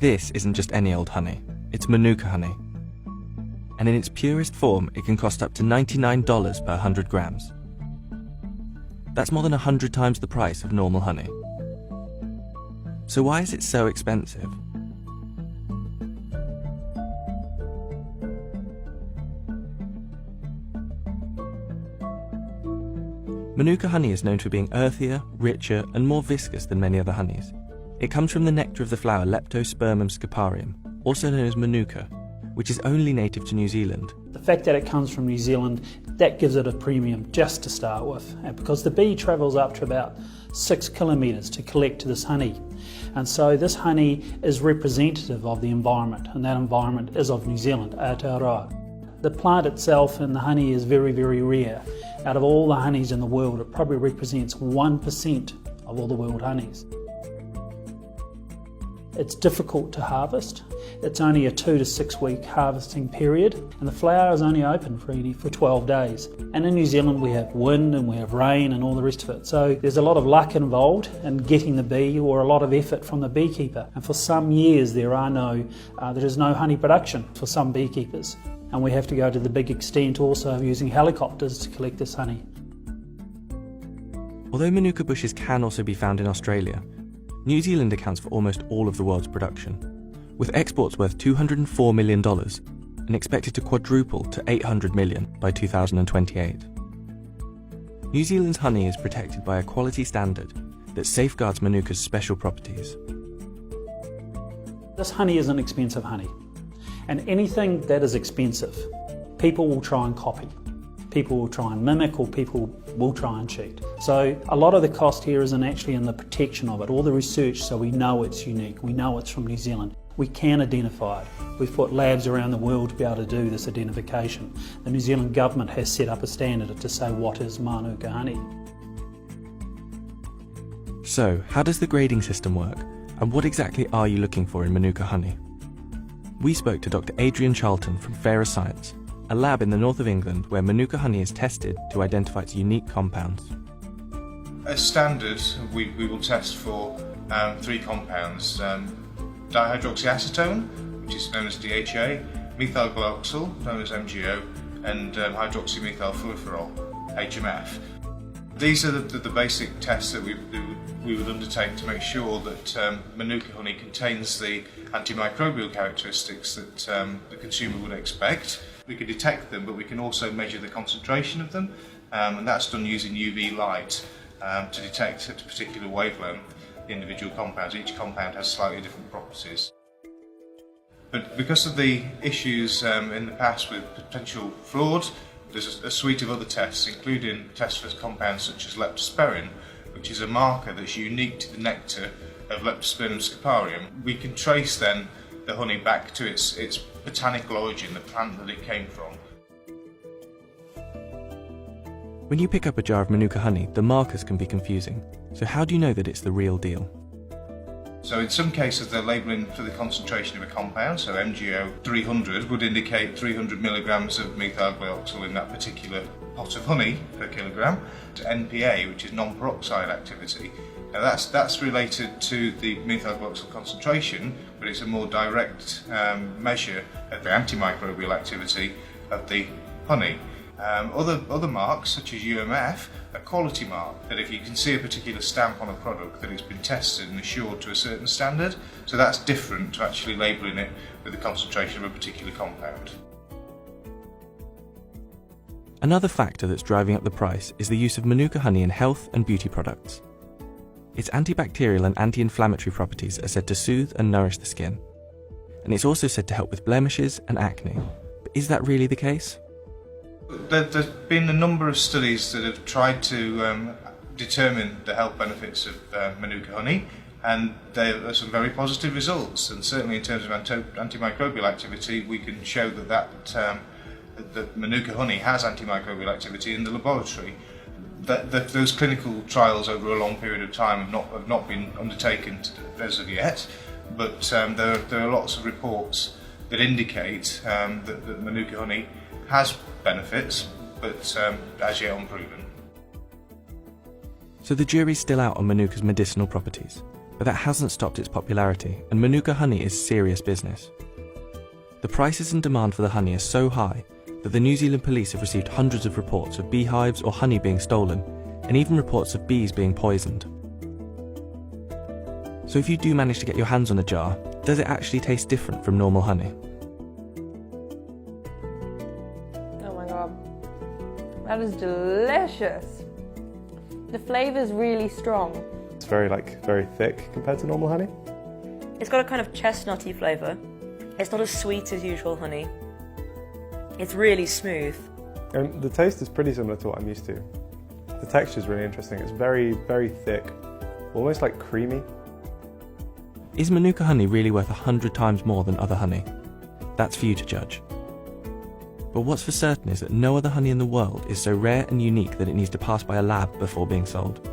This isn't just any old honey, it's Manuka honey. And in its purest form, it can cost up to $99 per 100 grams. That's more than 100 times the price of normal honey. So why is it so expensive? Manuka honey is known for being earthier, richer, and more viscous than many other honeys. It comes from the nectar of the flower Leptospermum sciparium, also known as Manuka, which is only native to New Zealand. The fact that it comes from New Zealand, that gives it a premium just to start with, and because the bee travels up to about 6 kilometres to collect this honey. And so this honey is representative of the environment, and that environment is of New Zealand, Aotearoa. The plant itself and the honey is very, very rare. Out of all the honeys in the world, it probably represents 1% of all the world honeys. It's difficult to harvest. It's only a 2 to 6 week harvesting period, and the flower is only open for 12 days. And in New Zealand we have wind and we have rain and all the rest of it. So there's a lot of luck involved in getting the bee, or a lot of effort from the beekeeper. And for some years there is no honey production for some beekeepers. And we have to go to the big extent also of using helicopters to collect this honey. Although Manuka bushes can also be found in Australia, New Zealand accounts for almost all of the world's production, with exports worth $204 million and expected to quadruple to $800 million by 2028. New Zealand's honey is protected by a quality standard that safeguards Manuka's special properties. This honey is an expensive honey, and anything that is expensive, people will try and copy. People will try and mimic, or people will try and cheat. So a lot of the cost here isn't actually in the protection of it, or the research, so we know it's unique, we know it's from New Zealand. We can identify it. We've put labs around the world to be able to do this identification. The New Zealand government has set up a standard to say what is Manuka honey. So, how does the grading system work, and what exactly are you looking for in Manuka honey? We spoke to Dr. Adrian Charlton from Fairer Science, a lab in the north of England where Manuka honey is tested to identify its unique compounds. As standard, we will test for 3 compounds: dihydroxyacetone, which is known as DHA, methyl glyoxal, known as MgO, and hydroxymethylfluorophorol, HMF. These are the basic tests that we would undertake to make sure that Manuka honey contains the antimicrobial characteristics that the consumer would expect. We can detect them, but we can also measure the concentration of them, and that's done using UV light to detect at a particular wavelength the individual compounds. Each compound has slightly different properties. But because of the issues in the past with potential fraud, there's a suite of other tests, including tests for compounds such as leptospermine, which is a marker that's unique to the nectar of Leptospermum sciparium. We can trace then the honey back to its botanical origin, the plant that it came from. When you pick up a jar of Manuka honey, the markers can be confusing. So how do you know that it's the real deal? So in some cases they're labelling for the concentration of a compound, so MgO 300 would indicate 300 milligrams of methyl glyoxal in that particular pot of honey per kilogram. To NPA, which is non-peroxide activity. Now that's related to the methyl glyoxal concentration, but it's a more direct measure of the antimicrobial activity of the honey. Other marks, such as UMF, are quality mark, that if you can see a particular stamp on a product that it's been tested and assured to a certain standard, so that's different to actually labelling it with the concentration of a particular compound. Another factor that's driving up the price is the use of Manuka honey in health and beauty products. Its antibacterial and anti-inflammatory properties are said to soothe and nourish the skin. And it's also said to help with blemishes and acne. But is that really the case? There's been a number of studies that have tried to determine the health benefits of Manuka honey, and there are some very positive results. And certainly in terms of antimicrobial activity, we can show that Manuka honey has antimicrobial activity in the laboratory. Those clinical trials over a long period of time have not been undertaken as of yet, but there are lots of reports that indicate that Manuka honey has benefits, but as yet unproven. So the jury's still out on Manuka's medicinal properties, But that hasn't stopped its popularity, and Manuka honey is serious business. The prices and demand for the honey are so high that the New Zealand police have received hundreds of reports of beehives or honey being stolen, and even reports of bees being poisoned. So if you do manage to get your hands on a jar, does it actually taste different from normal honey? Oh my god, that is delicious. The flavour is really strong. It's very thick compared to normal honey. It's got a kind of chestnutty flavour. It's not as sweet as usual honey. It's really smooth. And the taste is pretty similar to what I'm used to. The texture is really interesting. It's very, very thick, almost like creamy. Is Manuka honey really worth 100 times more than other honey? That's for you to judge. But what's for certain is that no other honey in the world is so rare and unique that it needs to pass by a lab before being sold.